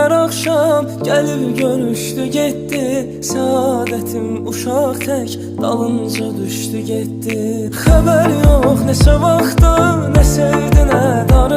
hər axşam gəlib görüşdü getdi. Səadətim uşaq tək dalınca düşdü getdi. Xəbər yox neçə vaxtdır, nə sevdi nə darıldı.